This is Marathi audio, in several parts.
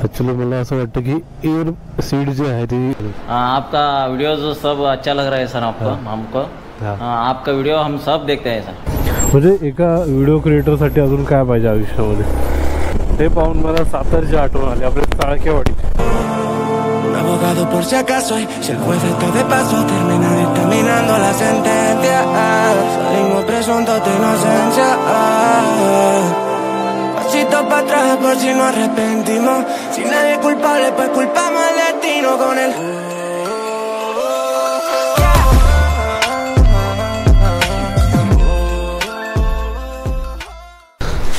एक्चुअली मला असं वाटतं की एयर सीड जे आहे ती आपका वीडियो जो सब अच्छा लग रहा है सर आपको हमको आपका वीडियो हम सब देखते हैं सर। म्हणजे एका व्हिडिओ क्रिएटरसाठी अजून काय पाहिजे आयुष्यामध्ये ते पाहून मला सातारची आठवण आली आपल्या चाळकेवाडीची। Abogado por si acaso y si el juez está de paso termina dictaminando la sentencia. Salimos presuntos de inocencia. Pasito para atrás por si nos arrepentimos. Si nadie es culpable pues culpamos al destino con el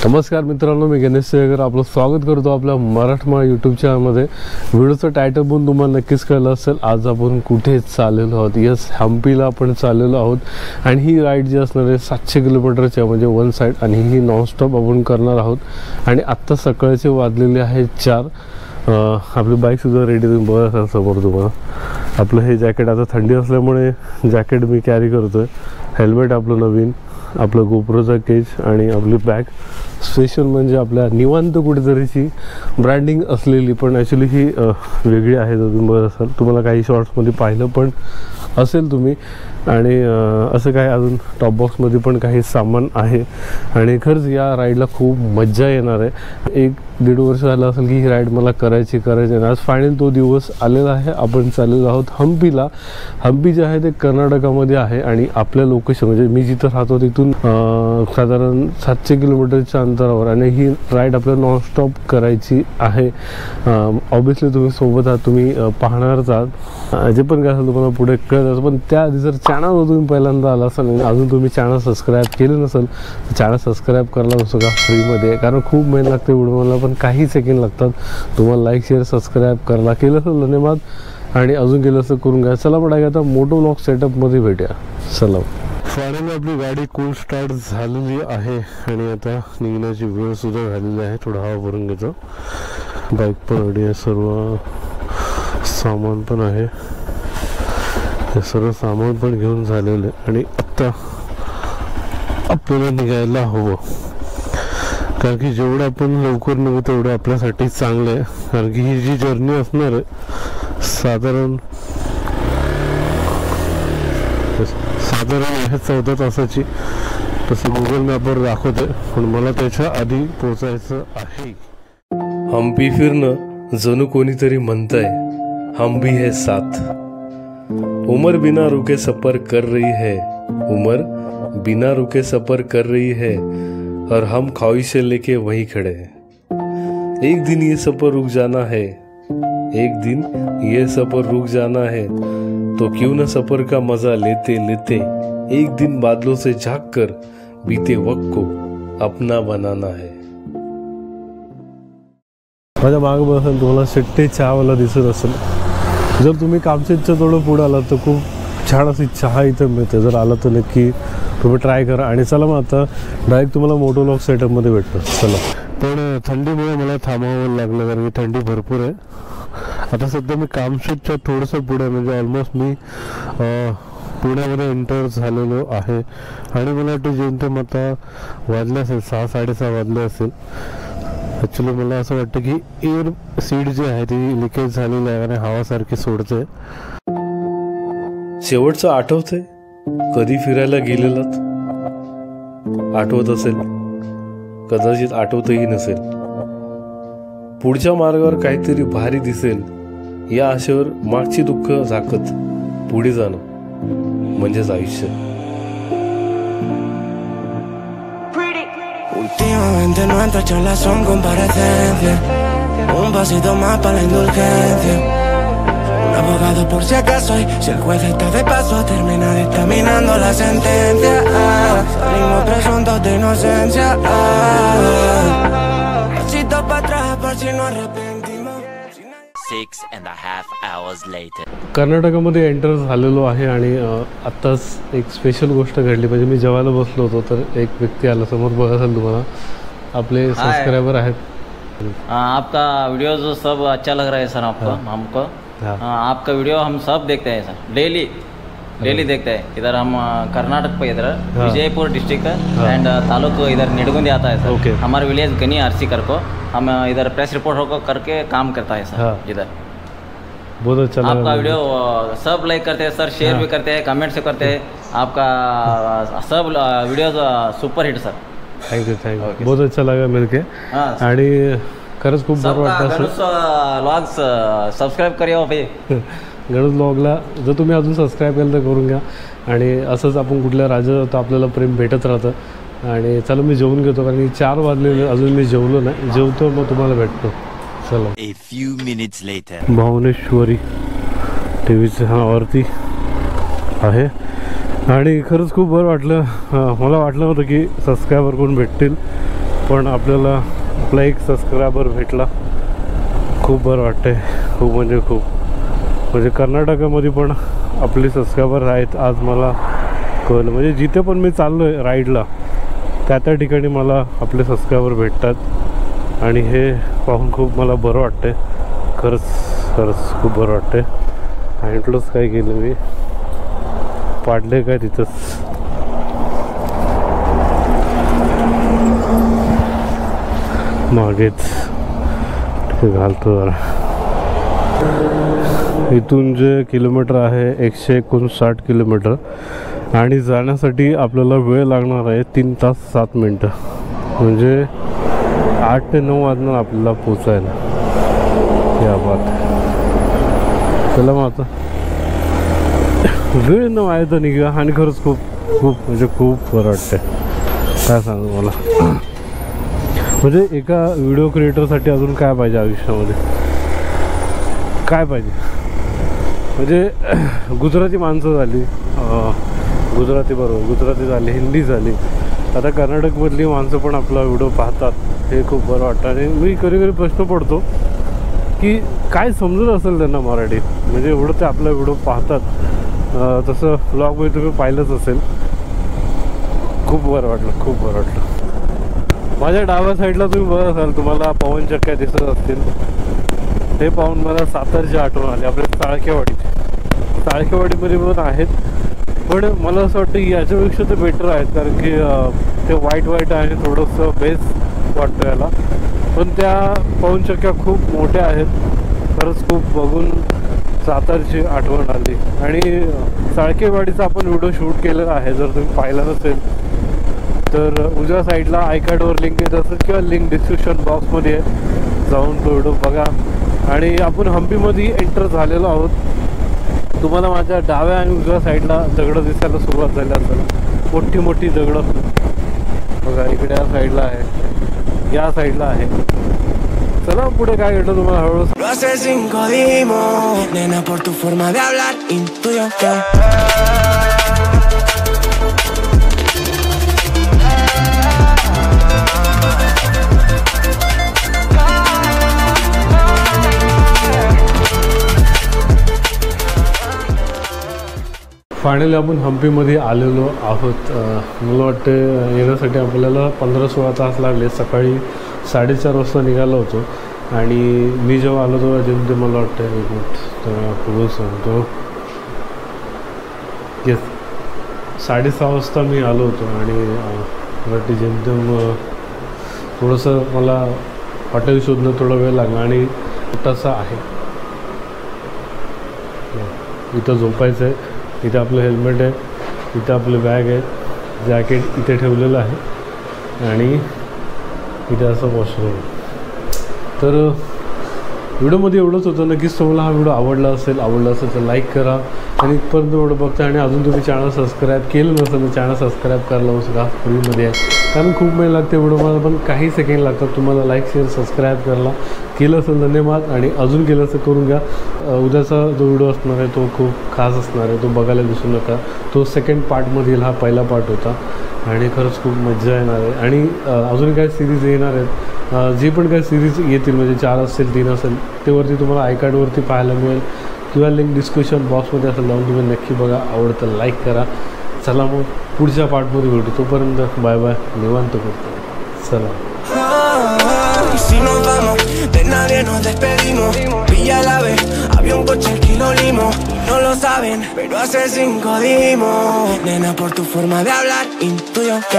नमस्कार मित्रांनो, मी गणेश सेगर आपलं स्वागत करतो आपल्या मराठमोळा यूट्यूब चॅनलमध्ये। व्हिडिओचं टायटल पण तुम्हाला नक्कीच कळलं असेल। आज आपण कुठे चाललेलो आहोत? यस, हम्पीला आपण चाललेलो आहोत आणि ही राईड जी असणार आहे 700 किलोमीटरची म्हणजे वन साईड आणि ही नॉनस्टॉप आपण करणार आहोत। आणि आत्ता सकाळचे वाजलेले आहेत 4। आपली बाईकसुद्धा रेडी तुम्ही बघा असाल समोर तुम्हाला। आपलं हे जॅकेट आता थंडी असल्यामुळे जॅकेट मी कॅरी करतो आहे। हेल्मेट आपलं नवीन, आपलं गोप्रोचा केज आणि आपली बॅग स्पेशल म्हणजे आपल्या निवांत कुठेतरीची ब्रँडिंग असलेली, पण ॲक्च्युली ही वेगळी आहे। तुम्ही बघत असाल, तुम्हाला काही शॉर्ट्समध्ये पाहिलं पण असेल तुम्ही। आणि असं काय अजून टॉप बॉक्समध्ये पण काही सामान आहे आणि खरंच या राईडला खूप मज्जा येणार आहे। 1-1.5 वर्ष झालं असेल की ही राईड मला करायची आणि आज फायनल तो दिवस आलेला आहे। आपण चाललेलो आहोत हम्पीला। हम्पी जे आहे ते कर्नाटकामध्ये आहे आणि आपल्या लोकेशन म्हणजे मी जिथं राहतो तिथून साधारण 700 किलोमीटरच्या अंतरावर आणि ही राईड आपल्याला नॉनस्टॉप करायची आहे। ऑब्विसली तुम्ही सोबत आहात, तुम्ही पाहणारच आहात। जे पण काय असेल तुम्हाला पुढे कळत असं, पण त्याआधी जर चॅनलवर तुम्ही पहिल्यांदा आला असाल आणि अजून तुम्ही चॅनल सबस्क्राईब केलं नसेल तर चॅनल सबस्क्राईब करायला नसतो का फ्रीमध्ये, कारण खूप मेहनत लागते व्हिडिओला, पण काही सेकंड लागतात। तुम्हाला लाईक शेअर सबस्क्राईब करायला केलं असेल धन्यवाद, आणि अजून केलं असं करून घ्या। चला पण आता मोटो व्लॉग सेटअपमध्ये भेटूया। चला, फायनली आपली गाडी कूल स्टार्ट झालेली आहे आणि आता निघण्याची वेळ सुद्धा झालेली आहे। थोडा हवा भरून घेतो। बाईक पण रेडी आहे, सर्व सामान पण आहे, हे सर्व सामान पण घेऊन झालेलं आहे आणि आत्ता आपल्याला निघायला हवं, कारण की जेवढं आपण लवकर निघू तेवढं आपल्यासाठी चांगलं आहे। कारण की ही जी जर्नी असणार आहे साधारण आहे 14 तासाची, तसं गुगल मॅपवर दाखवते, पण मला त्याच्या आधी पोहोचायचं आहे। हम्पी फिरणं जणू कोणीतरी म्हणतंय हम भी है साथ। उम्र बिना रुके सफर कर रही है, उम्र बिना रुके सफर कर रही है और हम ख्वाहिशें लेके वहीं खड़े हैं। एक दिन ये सफर रुक जाना है, एक दिन ये सफर रुक जाना है, तो क्यों न सफर का मजा लेते लेते एक दिन बादलों से झांक कर बीते वक्त को अपना बनाना है। माझ्या मागे बसेल तुम्हाला सिट्टे चहावाला दिसत असेल। जर तुम्ही कामशेतच्या थोडं पुढे आलात तर खूप छान अशी चहा इथं मिळते, जर आला तर नक्की तुम्ही ट्राय करा। आणि चला मग आता डायरेक्ट तुम्हाला मोटो व्लॉग सेटअपमध्ये भेटतो। चला, पण थंडीमुळे मला थांबावं लागलं कारण की थंडी भरपूर आहे। आता सध्या मी कामशेतच्या थोडंसं पुढे म्हणजे ऑलमोस्ट मी पुण्यामध्ये एंटर झालेलो आहे आणि मला वाटतं जेमतेम आता वाजले असेल 6-6:30 वाजले असेल। ॲक्च्युली मला असं वाटतं की एअर सीड जी आहे ती लिकेज झालेली आहे आणि हवा सारखी सोडते। शेवटचं आठवतंय कधी फिरायला गेलेलात? आठवत असेल, कदाचित आठवतही नसेल। पुढच्या मार्गावर काहीतरी भारी दिसेल या आशेवर मागची दुःख झाकत पुढे जाणं म्हणजेच आयुष्य। Últimamente nuestras charlas son comparecencias, un pasito más para la indulgencia. Un abogado por si acaso y si el juez está de paso termina dictaminando la sentencia. Salimos presuntos de inocencia. Pasito para atrás por si nos arrepentimos. 6.5 hours later. कर्नाटकामध्ये एंटर झालेलो आहे आणि आत्ताच एक स्पेशल गोष्ट घडली। म्हणजे मी जेवायला बसलो होतो तर एक व्यक्ती आला समोर, बघा असेल तुम्हाला, आपले सबस्क्राइबर आहेत। आपका वीडियो जो सब अच्छा लग रहा है सर आपको हमको आपका वीडियो हम सब देखते हैं सर डेली। डेली देखते हैं इधर हम कर्नाटक पे इधर हाँ। विजयपुर डिस्ट्रिक्ट हाँ। एंड तालुक इधर निडगुंदी आता है ओके। सर। हमारे विलेज गनी आरसी कर को हम इधर प्रेस रिपोर्टर को करके काम करता है हाँ। सर इधर। बहुत अच्छा लगा आपका मुझे। वीडियो सब लाइक करते हैं सर, शेयर हाँ। भी करते हैं, कमेंट से करते हैं। आपका सब videos super hit sir. Thank you okay, बहुत अच्छा लगा मिलके हाँ आणि खरंच खूप बरं सबका वाटलं गणेश व्लॉग्स सब्सक्राइब करियो भाई। गणेश ब्लॉगला जर तुम्ही अजून सबस्क्राईब केलं तर करून घ्या आणि असंच आपण कुठल्या राज्यात जातो आपल्याला प्रेम भेटत राहतं। आणि चला मी जेवून घेतो कारण की 4 वाजलेले अजून मी जेवलो नाही, जेवतो मग तुम्हाला भेटतो। चला A few minutes later. भावनेश्वरी टीव्हीच्या वरती आहे आणि खरंच खूप बरं वाटलं। मला वाटलं होतं की सबस्क्रायबर कोण भेटतील पण आपल्याला आपला एक सबस्क्रायबर भेटला। खूप बरं वाटतंय, खूप म्हणजे खूप। म्हणजे कर्नाटकामध्ये पण आपले सबस्क्रायबर आहेत आज मला कळलं। म्हणजे जिथे पण मी चाललो आहे राईडला त्या ठिकाणी मला आपले सबस्क्रायबर भेटतात आणि हे पाहून खूप मला बरं वाटतंय। खरंच खूप बरं वाटतंय। हँडलच काय केलं मी पाडले काय तिथंच मागेच घालतो जरा। इथून जे किलोमीटर आहे 159 किलोमीटर आणि जाण्यासाठी आपल्याला वेळ लागणार आहे 3 तास 7 मिनटं। म्हणजे 8 ते 9 वाजणार आपल्याला पोचायला। या बात चला मग आता वेळ न आहे तर निघा। आणि खरंच खूप म्हणजे खूप बरं वाटतंय, काय सांगू मला। म्हणजे एका व्हिडिओ क्रिएटरसाठी अजून काय पाहिजे आयुष्यामध्ये, काय पाहिजे। म्हणजे गुजराती माणसं झाली, गुजराती झाली, हिंदी झाली, आता कर्नाटकमधली माणसं पण आपला व्हिडिओ पाहतात, हे खूप बरं वाटतं। आणि मी कधी प्रश्न पडतो की काय समजत असेल त्यांना मराठीत, म्हणजे एवढं ते आपला व्हिडिओ पाहतात। तसं ब्लॉगमध्ये तुम्ही पाहिलंच असेल। खूप बरं वाटलं। माझ्या डाव्या साईडला तुम्ही बघत असाल तुम्हाला पवनचक्क्या दिसत असतील, हे पाहून मला सातारची आठवण आली, आपल्या साळकेवाडीमध्ये पण आहेत पण मला असं वाटतं की याच्यापेक्षा ते बेटर आहेत कारण की ते वाईट आहे, थोडंसं बेस्ट वाटतं याला। पण त्या पवनचक्क्या खूप मोठ्या आहेत। खरंच खूप बघून सातारची आठवण आली। आणि साळकेवाडीचा आपण व्हिडिओ शूट केलेला आहे, जर तुम्ही पाहिला नसेल तर उजव्या साईडला आयकार्डवर लिंक येत असेल किंवा लिंक डिस्क्रिप्शन बॉक्समध्ये आहे, जाऊन तो व्हिडिओ बघा। आणि आपण हम्पीमध्ये एंटर झालेलो आहोत। तुम्हाला माझ्या डाव्या आणि उजव्या साईडला दगडं दिसायला सुरुवात झाली असेल, मोठी दगडं बघा। इकडे या साईडला आहे, या साईडला आहे। चला पुढे काय घडलं तुम्हाला हळूहळू। Lo hace 5 dimos, nena, por tu forma de hablar, intuyo que finally आपण हम्पीमध्ये आलेलो आहोत। मला वाटतं येण्यासाठी आपल्याला 15-16 तास लागले। सकाळी 4:30 वाजता निघालो होतो आणि मी जेव्हा आलो तेव्हा जेमते मला वाटतं एक मिनिट तर पूर्ण सांगतो, येस 6:30 वाजता मी आलो होतो आणि मला वाटतं जेमतेम थोडंसं मला हॉटेल शोधणं थोडा वेळ लागला आणि तसं आहे इथं झोपायचं आहे। इथे आपलं हेल्मेट आहे, इथं आपलं बॅग आहे, जॅकेट इथे ठेवलेलं आहे आणि इथे असं वॉशरूम। तर व्हिडिओमध्ये एवढंच होतं। नक्कीच तुम्हाला हा व्हिडिओ आवडला असेल तर लाईक करा आणि इथपर्यंत व्हिडिओ बघता आणि अजून तुम्ही चॅनल सबस्क्राईब केलं नसेल तर चॅनल सबस्क्राईब करायला लावू शकता, फ्रीमध्ये आहे। कारण खूप वेळ लागते व्हिडिओमध्ये पण काही सेकंड लागतात। तुम्हाला लाईक शेअर सबस्क्राईब करायला केलं असेल धन्यवाद आणि अजून केलं असं करून घ्या। उद्याचा जो व्हिडिओ असणार आहे तो खूप खास असणार आहे, तो बघायला विसरू नका। तो सेकंड पार्टमधील हा पहिला पार्ट होता आणि खरंच खूप मजा येणार आहे। आणि अजून काय सिरीज येणार आहेत, जे पण काही सिरीज येतील म्हणजे 4 असेल 3 असेल ते वरती तुम्हाला आयकार्डवरती पाहायला मिळेल किंवा लिंक डिस्क्रिप्शन बॉक्समध्ये असेल, जाऊन तुम्ही नक्की बघा, आवडतं लाईक करा। चला मग पुढच्या पार्टमध्ये भेटू, तोपर्यंत बाय बाय, निवांत करतो, चला। Y si nos vamos de nadie nos despedimos. Villa la vez, avión, coche, kilo limo. No lo saben, pero hace 5 dimos. Nena, por tu forma de hablar, intuyo que